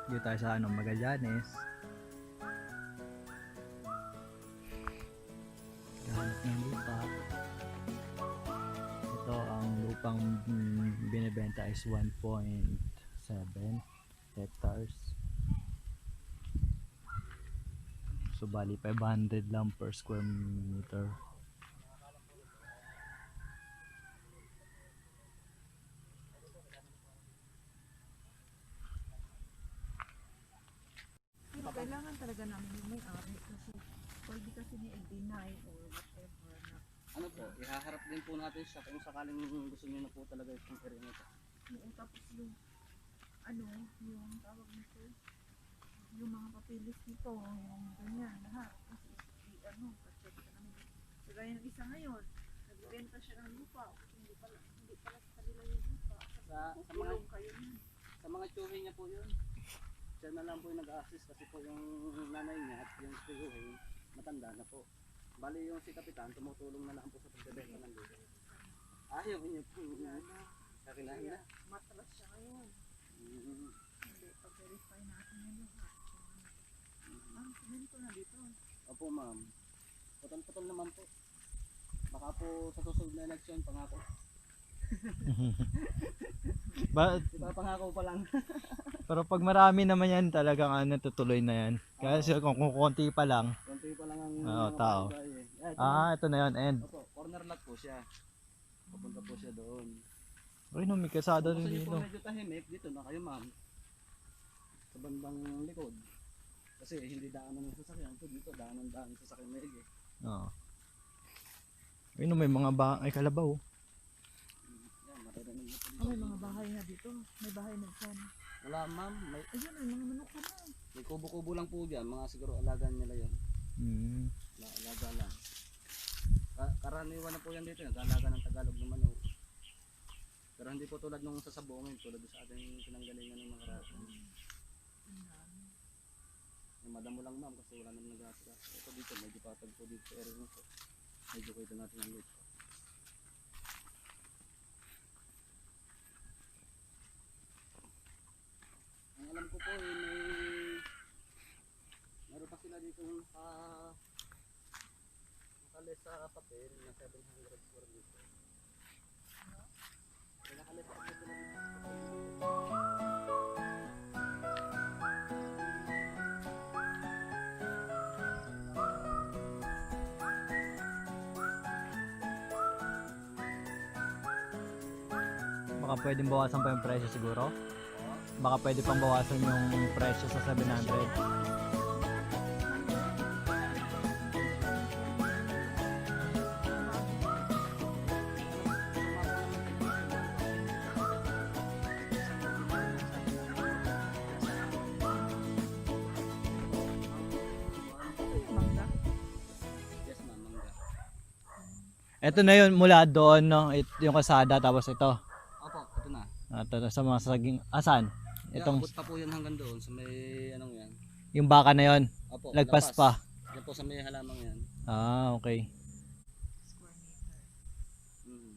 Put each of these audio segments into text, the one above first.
Dito tayo sa Magallanes. Hanap ng lupa. Ito ang lupang binibenta is 1.7 hectares. So bali 500 lang per square meter. Pero kailangan talaga namin yung may-ari kasi pwede kasi ni-deny or whatever na Ano po, ihaharap din po natin siya kung sakaling gusto niyo na po talaga itong area nito. oo, tapos yung yung tawag nito, yung mga papilis nito, yung ganyan, lahat. Kasi pa-check ka namin. Kagaya ng isa ngayon, nagbibenta siya ng lupa. Hindi pala sa kanila yung lupa. Kulong kayo niyan. Sa mga tsuhin niya po yun. Siya na lang po yung nag-assist kasi po yung nanay niya at yung tsuhin, matanda na po. Bali yung si Kapitan, tumutulong na lang po sa pagbebenta ng lupa. Ayaw niyo po. Kakilala na. Matras siya ngayon. Hindi, pag-verify natin yung lahat. Ma'am, komento na dito. Opo ma'am. Putol-putol naman po. Baka po sa susunod na election, pangako. Diba pangako pa lang. Pero pag marami naman yan, talagang tutuloy na yan. Kasi kung konti pa lang. Konti pa lang ang tao. Ito na yun, end. Opo, corner lot po siya. Papunta po siya doon. Uy, no, may kasada Kung rin gusto niyo dito. po medyo tahimik, dito na kayo ma'am. Sa bandang likod. Kasi hindi daanan ng sasakyan. Ito dito, daanan ng sasakyan na higi. Oo. Uy, no, may mga ay kalabaw. Yan, maririnig niyo po dito. May mga bahay na dito. May bahay na dyan. Wala ma'am, Ayun, may mga manok ka na. may kubo-kubo lang po dyan. Mga siguro alagaan nila yun. Alaga lang. Karaniwan na po yan dito. Nag-alaga ng Tagalog ng manok. Pero hindi po tulad nung sa sabongin, tulad sa ating pinanggalingan ng mga raso. Yung madamo lang ma'am kasi wala naman nag-aasika. Ito dito, medyo patag po dito sa area nito. Medyo kita natin ang lupa. Ang alam ko po meron pa sila dito nakalis sa papel na 700 square meter. Nakalis sa papel Baka pwedeng bawasan pa yung presyo siguro. Baka pwede pang bawasan yung presyo sa 700. Mangga. Yes ma'am, mangga. Ito na yun mula doon, no? Yung kasada tapos ito. Opo, ito na. Ito sa mga saging. Asan? Itong... Itong Abot pa po yan hanggang doon sa may anong yan. yung baka na yon. Opo, Lagpas labas. pa. Yan po sa may halamang yan. Okay. Square meter.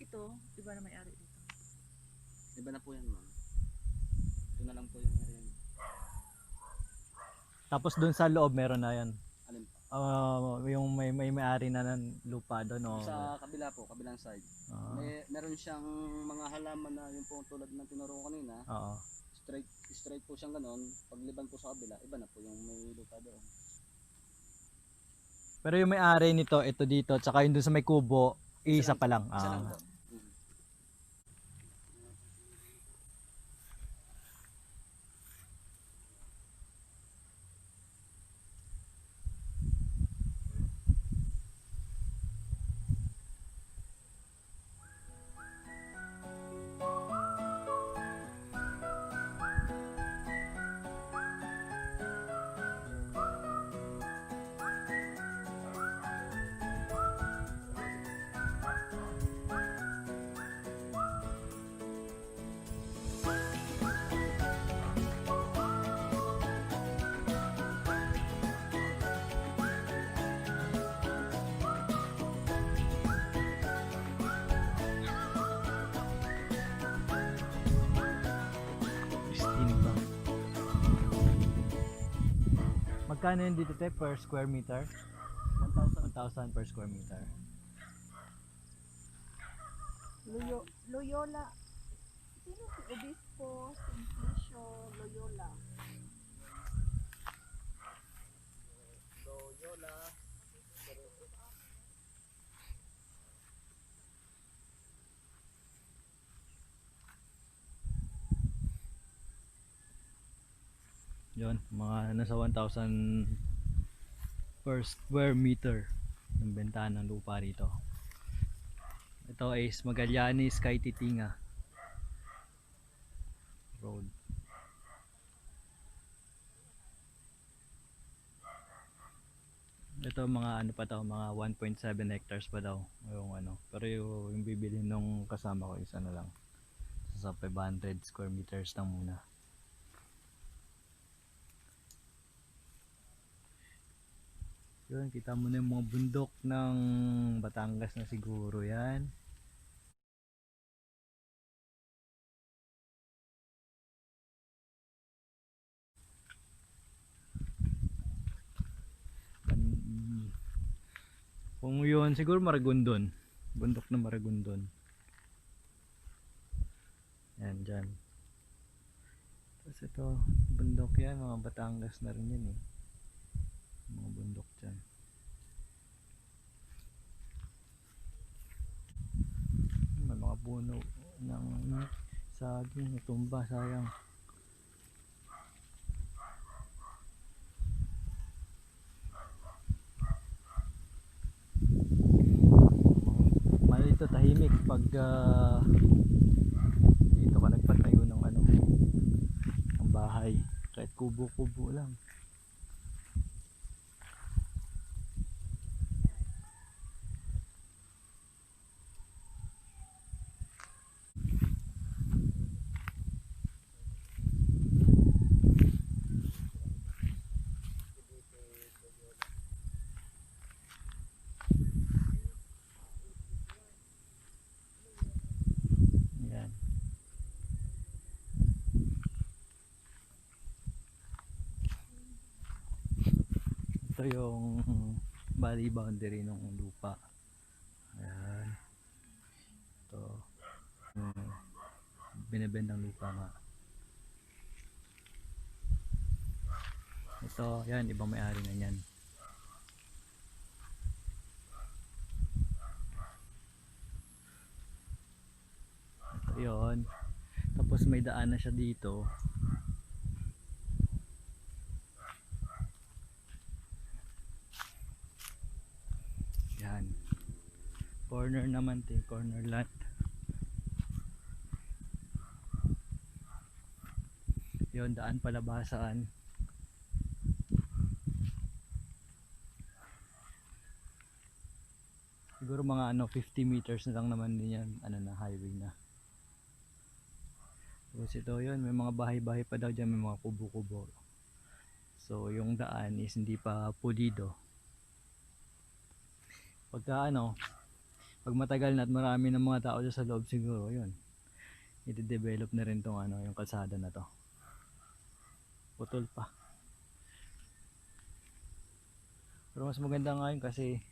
Ito, iba na may-ari dito. Iba na po yan ma'am. Ito na lang po yung area niya. Tapos doon sa loob meron na yan. Alin pa? Yung may-ari na ng lupa doon. Sa kabila po, kabilang side. Ah. Meron siyang mga halaman na yung po tulad ng tinuro ko kanina. Oo. Straight po siyang ganon. Pagliban po sa kabila, iba na po yung may lupa doon. Pero yung may-ari nito, ito dito, tsaka yung doon sa may kubo, isa pa lang. Isa lang po. Magkano yun dito te per square meter? 1,000. 1,000 per square meter. Loyola. Sino si Obispo Simplicio Loyola? Loyola. Yun, mga nasa 1,000 per square meter yung bentahan ng lupa rito. Ito is Magallanes kay Titinga Road. Ito mga ano pa daw, mga 1.7 hectares pa daw yung ano. Pero yung bibili nung kasama ko is ano lang, sa 500 square meters lang muna. Yun, kita mo na yung mga bundok ng Batangas na siguro yan. Kung yun, siguro Maragondon. Bundok na Maragondon. Yan, dyan. Tapos ito, bundok yan, mga Batangas na rin yan eh. Mga bundok dyan. May mga puno ng saging, natumba, sayang. Dito tahimik pag dito ka nagpatayo ng ano, ng bahay, kahit kubo-kubo lang. Yan. Ito yung bali boundary ng lupa. Ayan. Ito. Binibendang lupa nga. Ito, yan, ibang may-ari na yan. Ito yun. Tapos may daan na siya dito. Yan. Corner naman, corner lot. Yun, daan palabasaan. Siguro mga ano 50 meters na lang naman din yan, ano na, highway na. Tapos ito yun, may mga bahay-bahay pa daw dyan, may mga kubo-kubo. So yung daan is hindi pa pulido. Pagka ano, pag matagal na at marami ng mga tao dyan sa loob, siguro yun, i-develop na rin tong ano, yung kalsada na to. Putol pa. Pero mas maganda nga yun kasi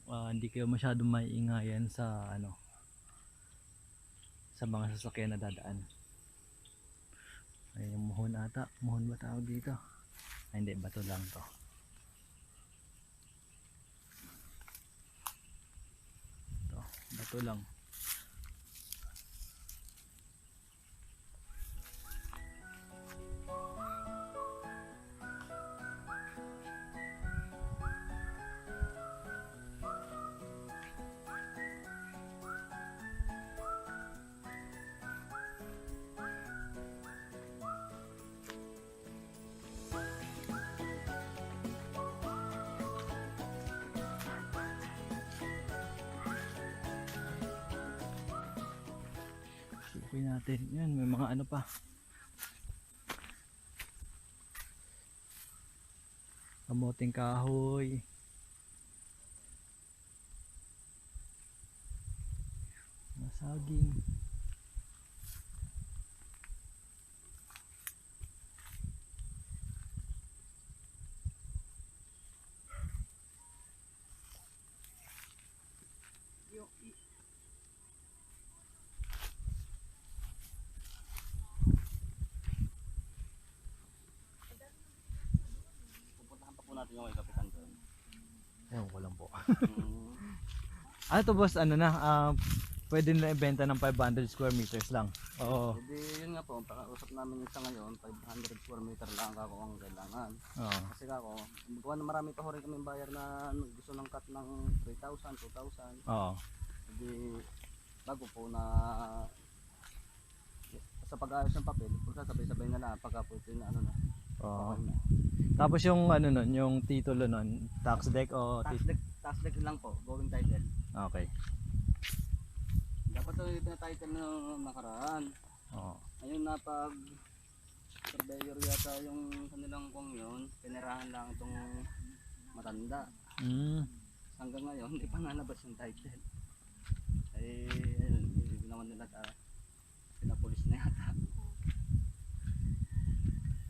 hindi kayo masyadong maiingayan sa ano, sa mga sasakyan na dadaan. Ay, yung muhon ata, muhon ba tawag dito? Ay, hindi, bato lang to. Ito, bato lang. Sukuin natin. Yan, may mga ano pa. Kamuting kahoy. Mga saging. po. Mm. Ano to boss, ano na, pwede na ibenta ng 500 square meters lang. Oo. Hindi, yun nga po, pakausap namin yung sa ngayon, 500 square meter lang ako ang kailangan. Oo. Kasi ako, gawa na marami pa ho rin kaming bayar na gusto ng cut ng 3,000, 2,000. Oo. Hindi, bago po na sa pag-ayos ng papel, kung sasabay-sabay na lang, pagka po ito na ano na. Oo. Okay na. Tapos yung ano nun, yung titulo nun, tax deck o Tax deck lang po, going title. Okay. Dapat ito yung title ng nakaraan. Oo. Ayun na pag surveyor yata yung kanilang kong yun, pinirahan lang itong matanda. Mm. Hanggang ngayon, hindi pa nalabas yung title. Ay, ayun, hindi naman nila pinapulis na yata.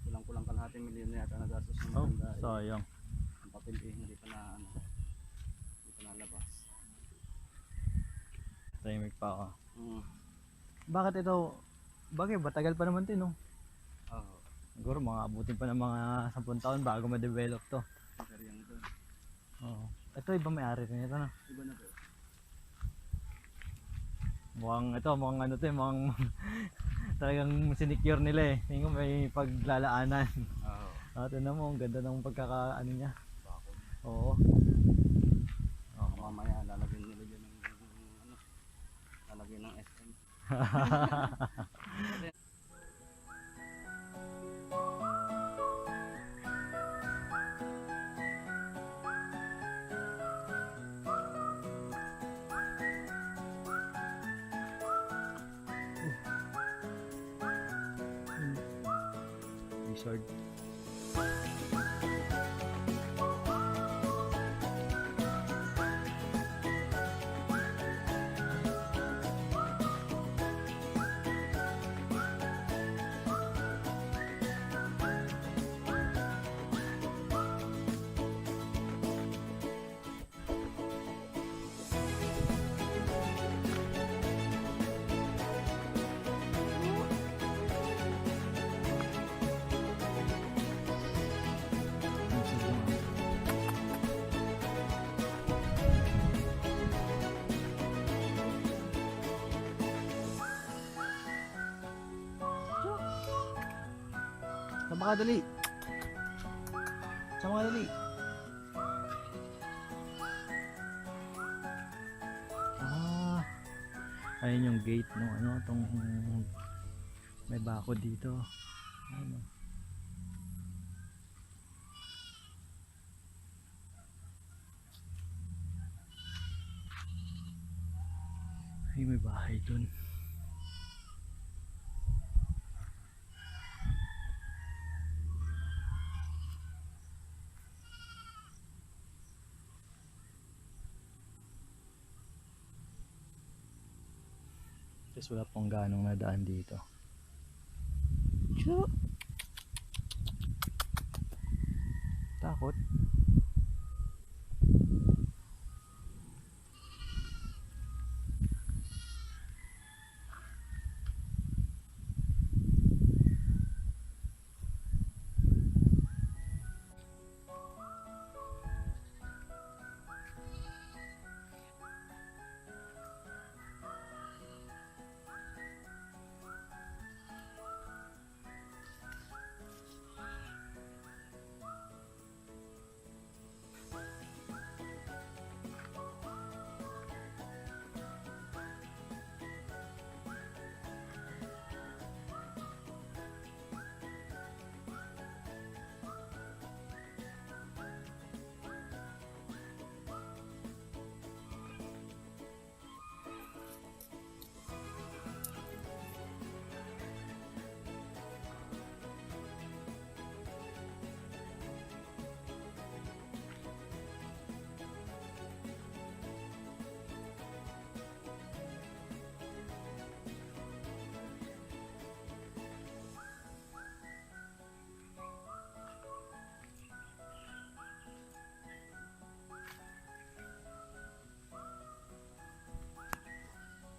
Kulang-kulang kalahating milyon na yata nagastos ng Oh, matanda. sayang. Ang papel hindi pa na ano, hindi pa nalabas. Tahimik pa ako. Mm. Bakit ito? Bagay, batagal pa naman ito, no? Oo, Siguro mga abutin pa ng mga 10 taon bago ma-develop to. pero yan ito. Oo. Ito iba may-ari rin ito, no? Iba na po. Mukhang ano to, mukhang talagang sinecure nila eh. Tingin ko may paglalaanan. Oo. Tignan mo, ang ganda ng pagkakaano niya. Bakod. Oo. Oo. Mamaya lalagyan nila dyan ng ano, lalagyan ng SM. Resort. Sama ka dali. Sama ka dali. Ah. Ayun yung gate no ano tong may bako dito. Ano? Ay, may bahay dun. Tapos wala pong ganong nadaan dito. Tiyo! Takot.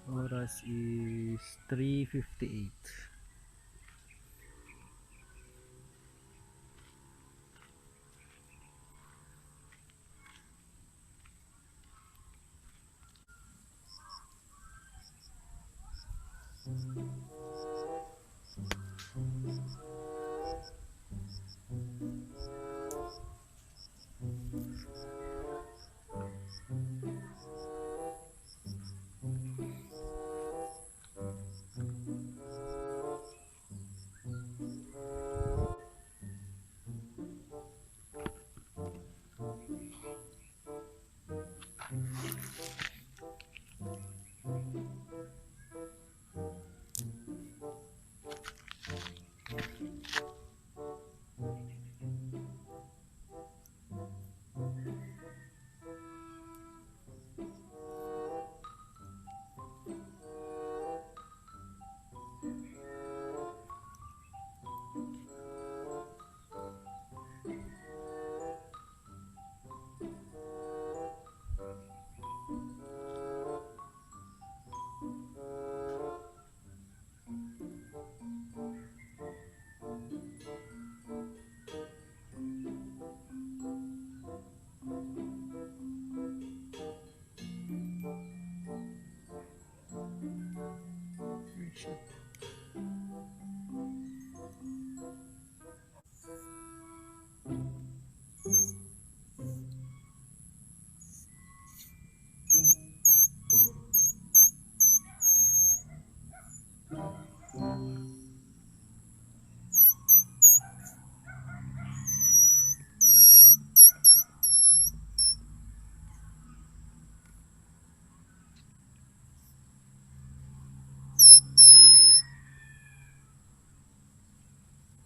Oras is 3:58.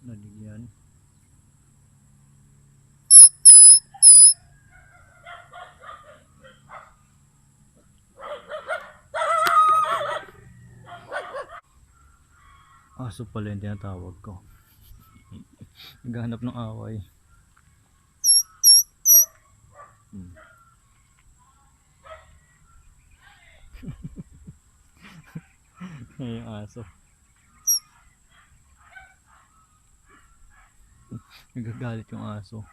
Naligyan. Aso pala yung tinatawag ko. Naghahanap ng away. Yung aso. Nagagalit yung aso.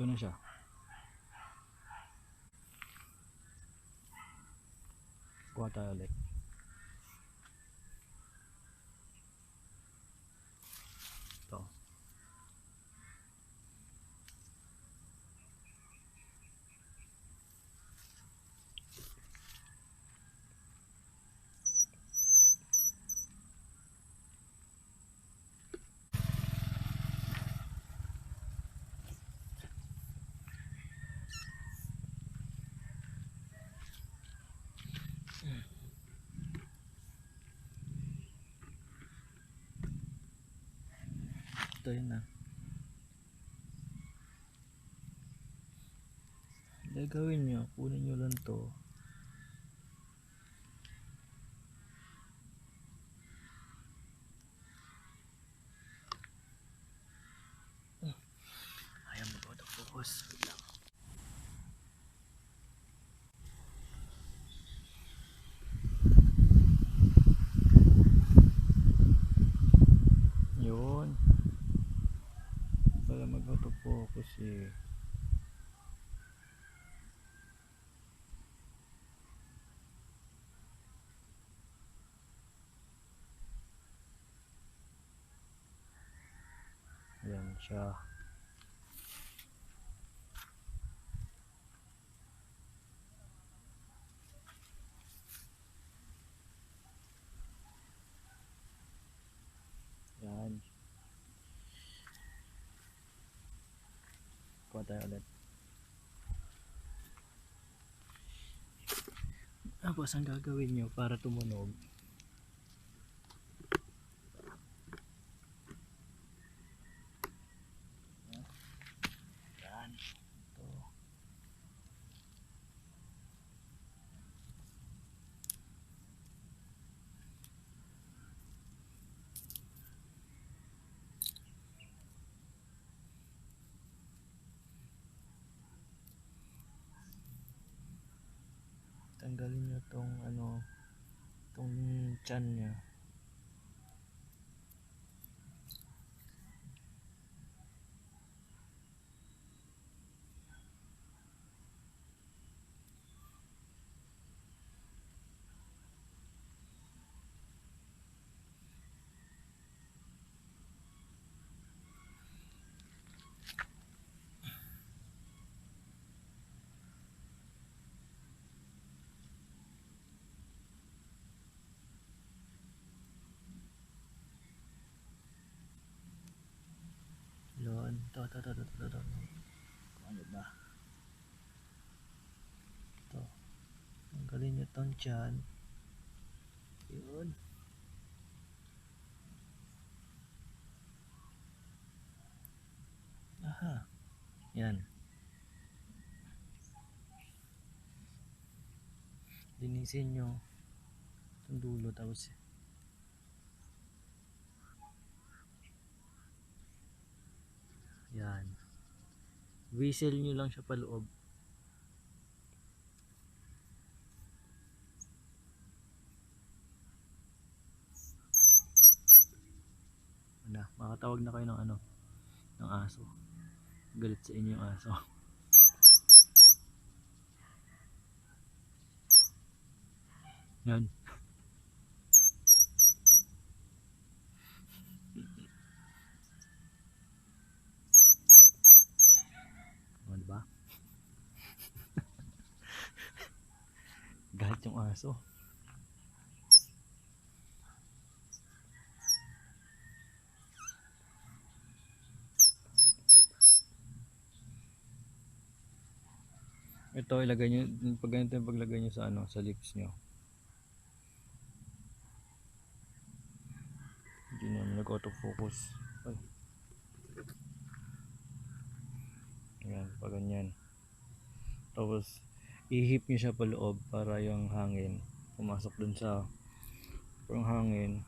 Ito na siya. Kuha tayo ulit. Ito. Ito yun na. Gagawin nyo, kunin nyo lang to. Ayaw mag-autofocus. Wait lang. Yun. Para mag-autofocus eh. Yan siya. Yan. Kuha tayo ulit. Tapos ang gagawin nyo para tumunog, yan. Ito. tanggalin nyo tong ano, tong tiyan niya. Yun, to. Ano ba? To. Tanggalin nyo tong tiyan. Yun. Aha. Yan. Linisin nyo itong dulo tapos yan. Whistle nyo lang siya paloob. Na, makatawag na kayo ng ano, ng aso. Galit sa inyo yung aso. Yan. O, diba? Galit yung aso. Ito ilagay nyo, pag ganito yung paglagay nyo sa ano, sa lips nyo. Hindi naman nag-autofocus. Ay. Ayan, pag ganyan. Tapos ihip nyo siya paloob para yung hangin pumasok dun sa yung hangin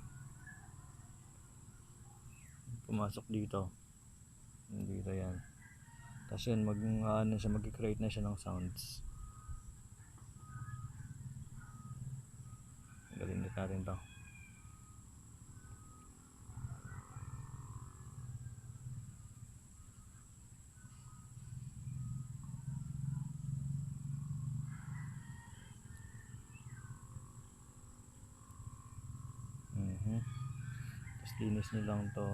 pumasok dito. Dito yan. Tapos yun, ano siya, mag-create na siya ng sounds. Galing natin to. Tapos linis nyo lang to.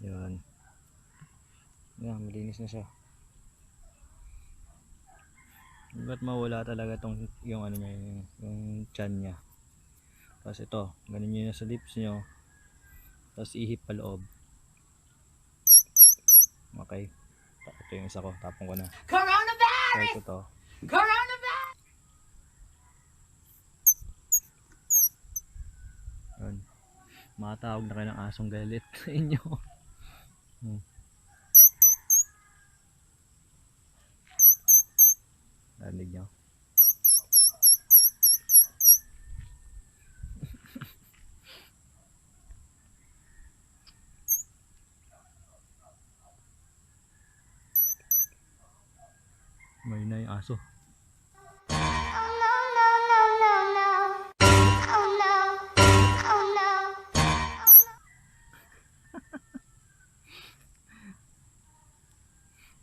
Yan. Yan, malinis na siya. Ba't mawala talaga tong yung ano niya, yung tiyan niya. Tapos ito, ganun nyo na sa lips nyo. Tapos ihip pa loob. Okay. Ito yung isa ko, tapong ko na. Coronavirus! Try ko to. Coronavirus! Yun. Makatawag na kayo ng asong galit sa inyo. Narinig nyo? May na yung aso.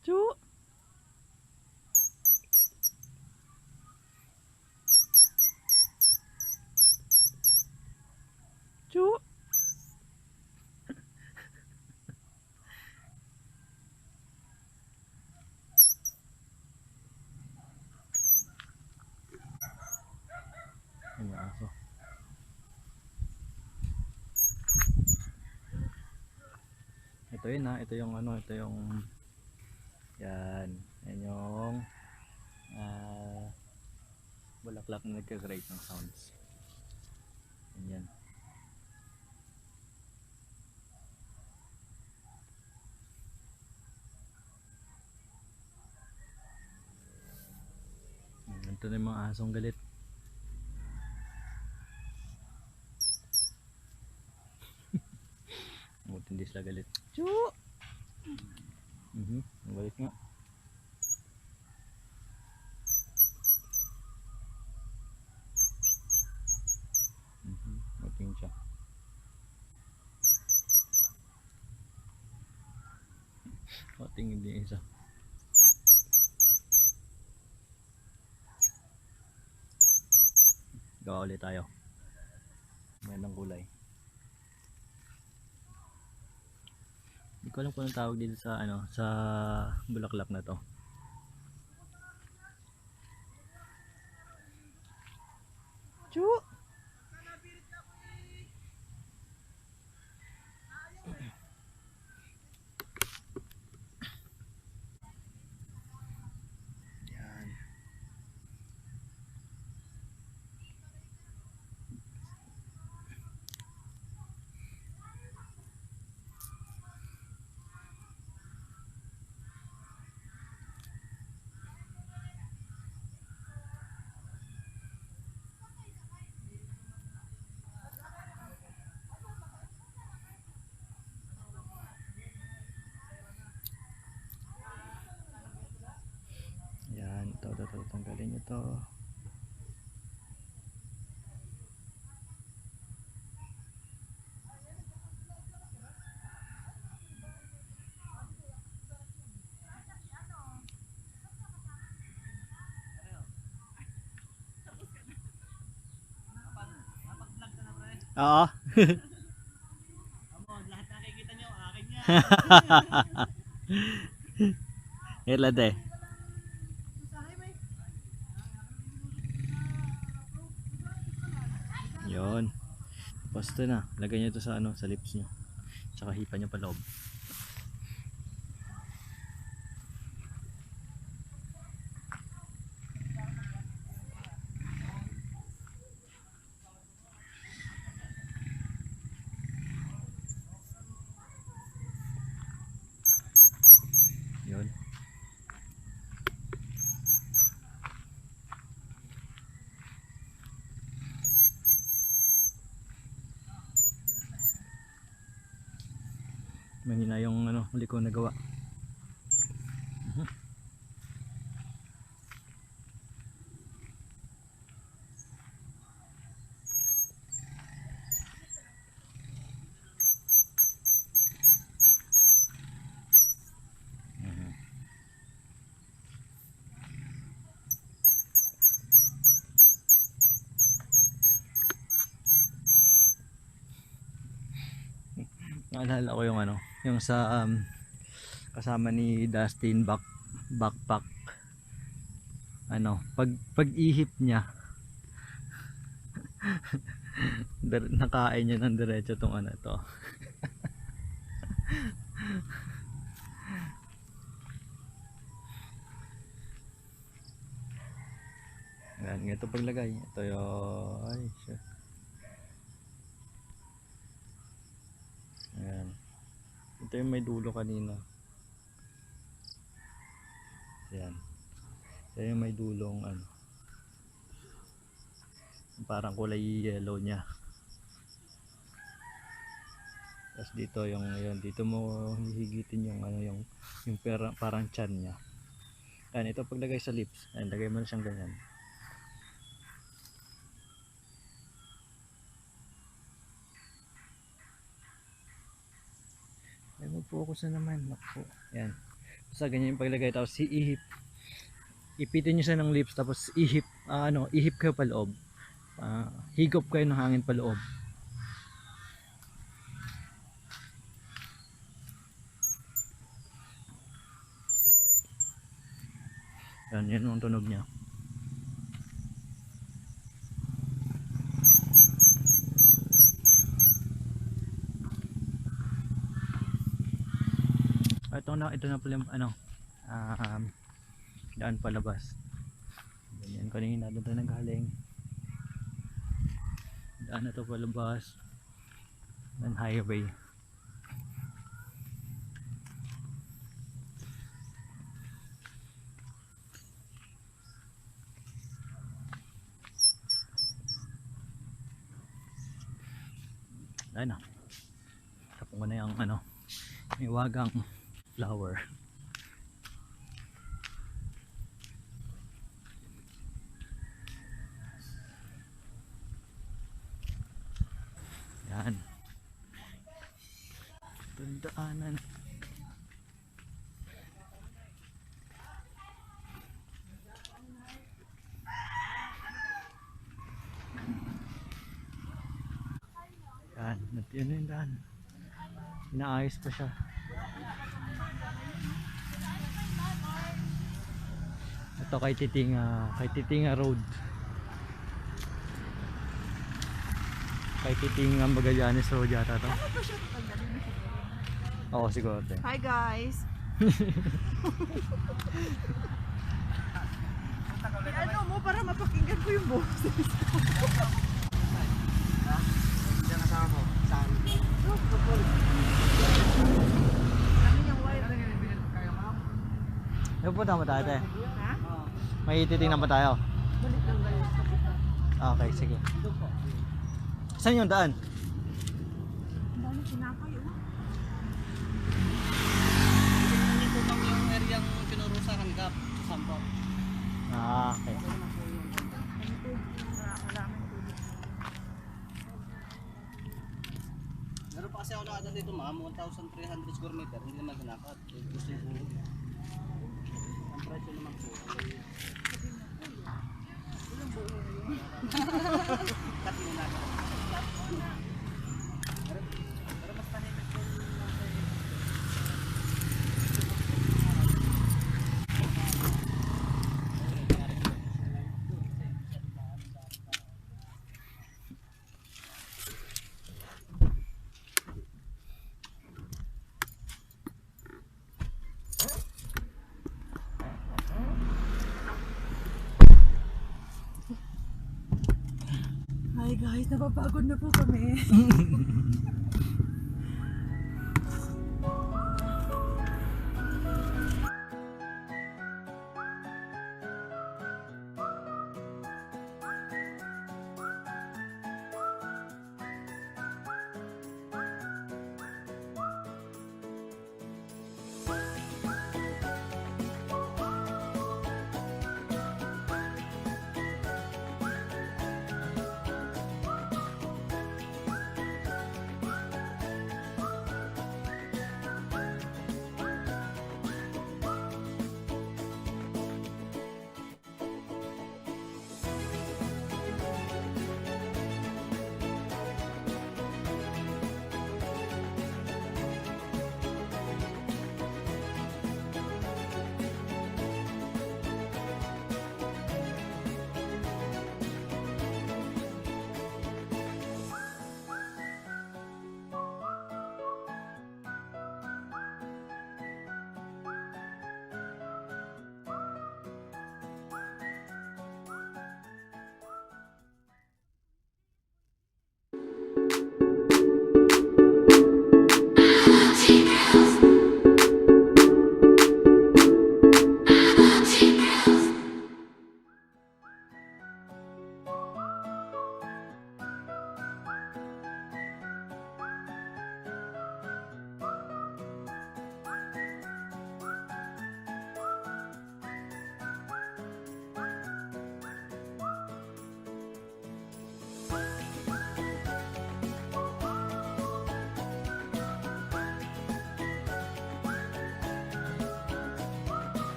Chu! Chu! Ito yun ha, ito yung ano, ito yung yan, yan yung bulaklak na nagka-create ng sounds. Yan. Ito na yung mga asong galit. Buti hindi sila galit. Chu! Ang galit nga. Mating siya. Mating hindi isa. Gawa ulit tayo. Magandang kulay. Hindi ko alam kung anong tawag dito sa ano, sa bulaklak na to. Chu! Yan. Yan, ito tanggalin ito. Oo. Lahat nakikita nyo, akin yan. Ilan eh. Yun. Tapos ito na. Lagay nyo ito sa ano, sa lips nyo. Tsaka hipa nyo pa loob. Yun. Mahina yung ano, huli ko nagawa. Naalala ko yung ano, yung sa kasama ni Dustin backpack. Ano, pag-ihip niya nakain niya ng diretso tong ano to. Yan, ganito paglagay. Ito yung ay, shit. Ayan. Ito yung may dulo kanina. Ayan. Ito yung may dulong ano. Parang kulay yellow niya. Tapos dito yung ayun, dito mo hihigitin yung ano yung parang chan niya. Ayan, ito paglagay sa lips. Ayan, lagay mo na siyang ganyan. Ay, mag-focus na naman. Naku. Ayan. Basta ganyan yung paglagay. Tapos ihip. Ipitin nyo siya ng lips. Tapos ihip. Ihip kayo pa loob. Higop kayo ng hangin pa loob. Yan. Yan ang tunog niya. ito na pala yung daan palabas. Ganyan kanina doon tayo nanggaling. Daan na to palabas ng highway. Ayun na. Tapos ko na yung may wagang flower. Yan. Ito yung daanan. Yan. Yun na yung daan. Inaayos pa siya. Ito kay Titinga Road. Kay Titinga Magallanes Road yata to. Ano ba siya tatanggalin na siguro? Oo, siguro. Hi guys! Ano mo para mapakinggan ko yung boses. Diyan kasama mo. Saan? Kami yung wife. Yung punta mo tayo, te. Ha? May titingnan pa tayo. Balik lang kayo sa kita. Okay, sige. Saan yung daan? Ang dami tinapay oh. Hindi po bang yung area yung pinurusahan ka? Sampo. Okay. Ano to? Maraming tubig. Meron pa kasi ako nakita dito ma'am, 1,300 square meter, hindi naman ginakat. Gusto yung buo. Ang presyo naman po. Ilang buo na yun? Cut mo na. Pero mas panipit po yung Hi guys, napapagod na po kami.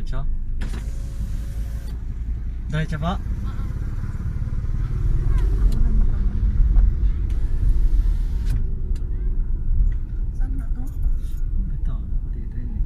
Diretso? Diretso pa? Saan na to? Ito, dito yun eh.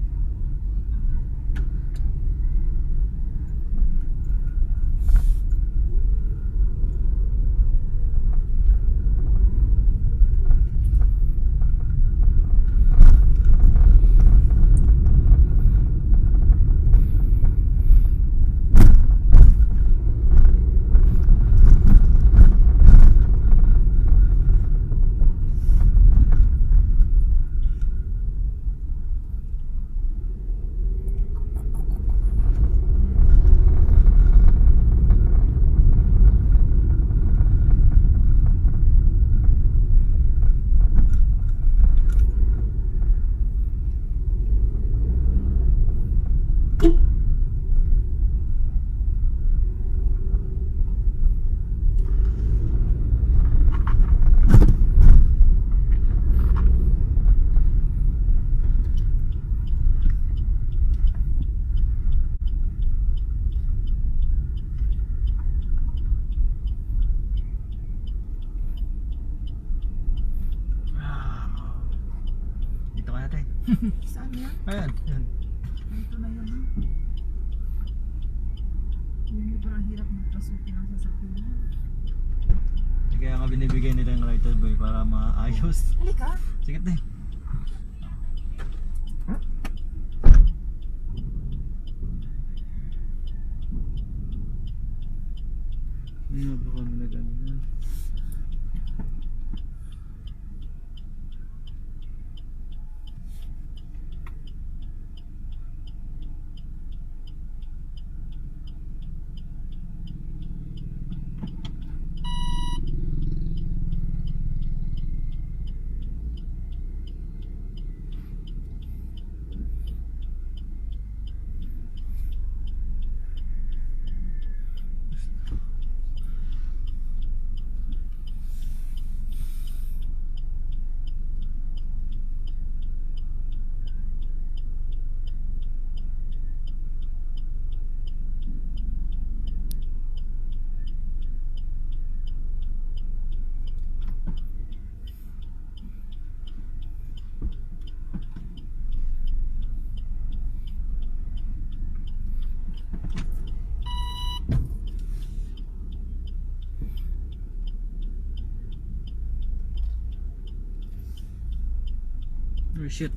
Dito ka natin. Saan yan? Ayan, yan. Dito na yun. Hindi parang hirap magpasukin ang sasakyan mo. Kaya nga binibigay nila yung right of way para maayos. Halika! Sige na. Ano ba kami na ganyan? Oh shit.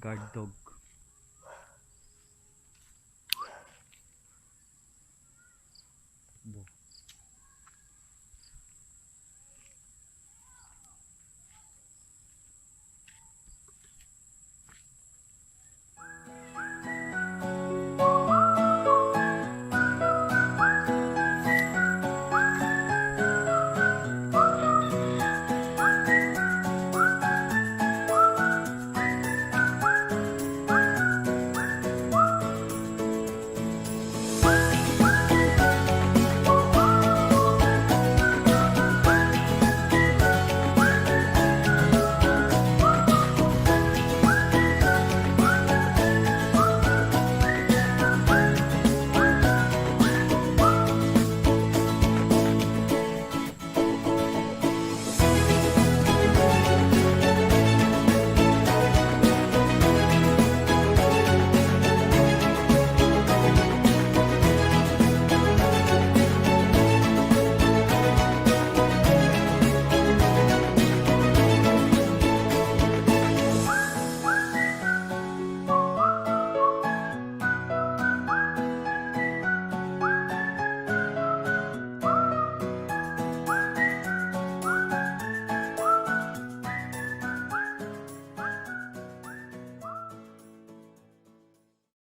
guard dog.